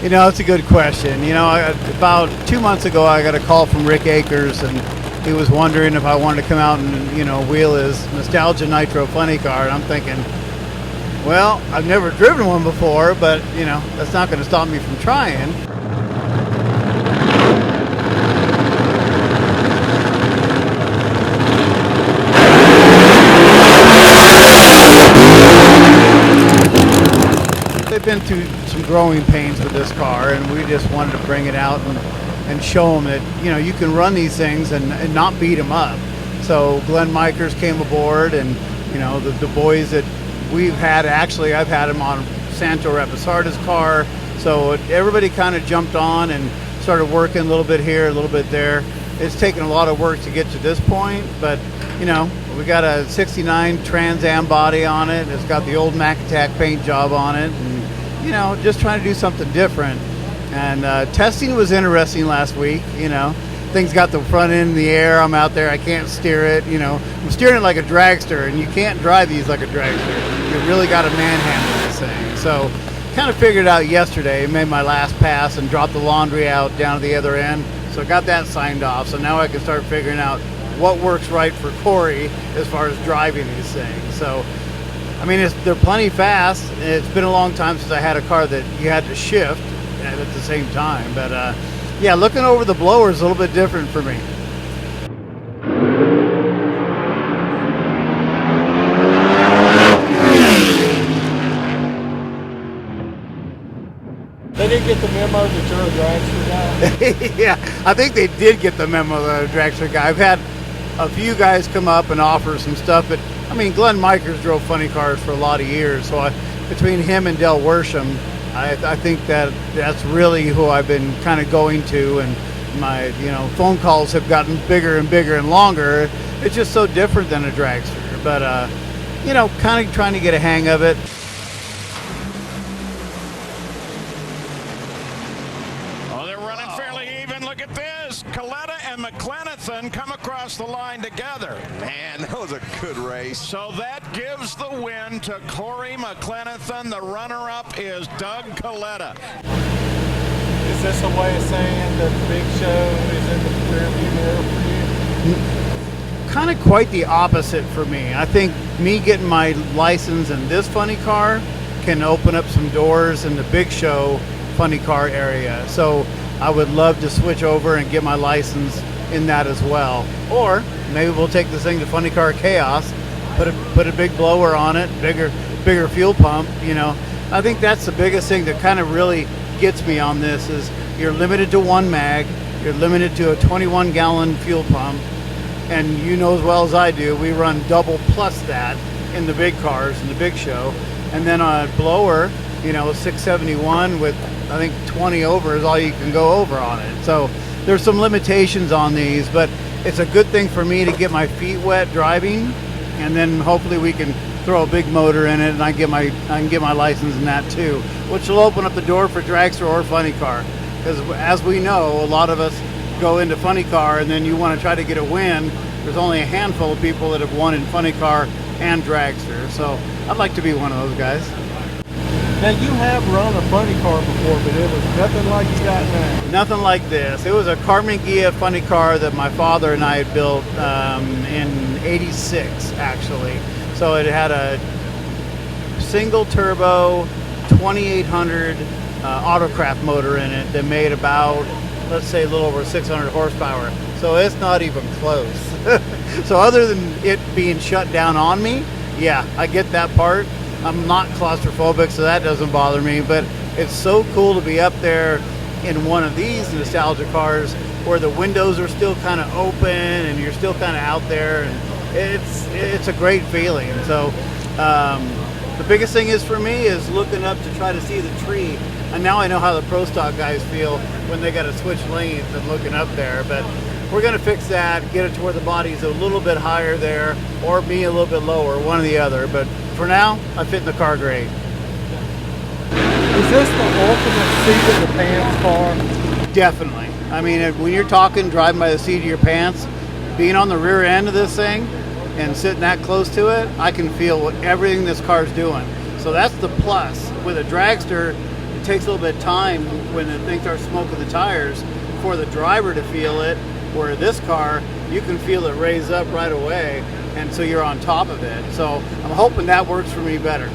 You know, it's a good question. You know, about 2 months ago, I got a call from Rick Akers, and he was wondering if I wanted to come out and, you know, wheel his Nostalgia Nitro Funny Car. And I'm thinking, well, I've never driven one before, but, you know, that's not going to stop me from trying. They've been through some growing pains with this car, and we just wanted to bring it out and show them that, you know, you can run these things and not beat them up. So Glenn Mikers came aboard, and, you know, the boys that we've had, actually I've had him on Santo Reposarda's car, so everybody kind of jumped on and started working a little bit here, a little bit there. It's taken a lot of work to get to this point, but, you know, we got a 69 Trans Am body on it. It's got the old Mclenathan paint job on it, and, you know, just trying to do something different. And testing was interesting last week. You know, things got the front end in the air. I'm out there, I can't steer it. You know, I'm steering it like a dragster, and you can't drive these like a dragster. You really got to manhandle this thing. So kind of figured it out yesterday, made my last pass and dropped the laundry out down at the other end. So I got that signed off. So now I can start figuring out what works right for Cory as far as driving these things. So, I mean, they're plenty fast. It's been a long time since I had a car that you had to shift at the same time. But yeah, looking over the blower is a little bit different for me. They didn't get the memo that you're a dragster guy? Yeah, I think they did get the memo that I'm a dragster guy. I've had a few guys come up and offer some stuff, but I mean, Glenn Mikers drove funny cars for a lot of years, so between him and Del Worsham, I think that's really who I've been kind of going to, and my, you know, phone calls have gotten bigger and bigger and longer. It's just so different than a dragster, but you know, kind of trying to get a hang of it. Oh, they're running fairly even. Look at this. Coletta and Mclenathan come across the line together. Man, that was a good race. So that gives the win to Cory McClenathan. The runner-up is Doug Coletta. Is this a way of saying that the big show is in the rearview mirror for you? Kind of quite the opposite for me. I think me getting my license in this funny car can open up some doors in the big show funny car area. So I would love to switch over and get my license in that as well. Or maybe we'll take this thing to Funny Car Chaos, put a big blower on it, bigger fuel pump. You know, I think that's the biggest thing that kind of really gets me on this is you're limited to one mag, you're limited to a 21-gallon fuel pump, and you know as well as I do, we run double plus that in the big cars, in the big show. And then on a blower, you know, 671 with, I think, 20 over is all you can go over on it. So there's some limitations on these, but it's a good thing for me to get my feet wet driving, and then hopefully we can throw a big motor in it, and I can get my license in that too, which will open up the door for dragster or funny car. Because as we know, a lot of us go into funny car, and then you want to try to get a win. There's only a handful of people that have won in funny car and dragster, so I'd like to be one of those guys. Now, you have run a funny car before, but it was nothing like you got now. Nothing like this. It was a Carmen Gia funny car that my father and I had built in '86, actually. So it had a single turbo 2800 Autocraft motor in it that made about, let's say, a little over 600 horsepower. So it's not even close. So other than it being shut down on me, yeah, I get that part. I'm not claustrophobic, so that doesn't bother me, but it's so cool to be up there in one of these nostalgia cars where the windows are still kind of open and you're still kind of out there, and it's a great feeling. So the biggest thing is for me is looking up to try to see the tree, and now I know how the Pro Stock guys feel when they got to switch lanes and looking up there, but we're going to fix that, get it to where the body's a little bit higher there, or be a little bit lower, one or the other. But for now, I fit in the car great. Is this the ultimate seat of the pants car? Definitely. I mean, when you're talking driving by the seat of your pants, being on the rear end of this thing and sitting that close to it, I can feel everything this car's doing. So that's the plus. With a dragster, it takes a little bit of time when the thing starts smoking the tires for the driver to feel it, where this car, you can feel it raise up right away, and so you're on top of it. So I'm hoping that works for me better.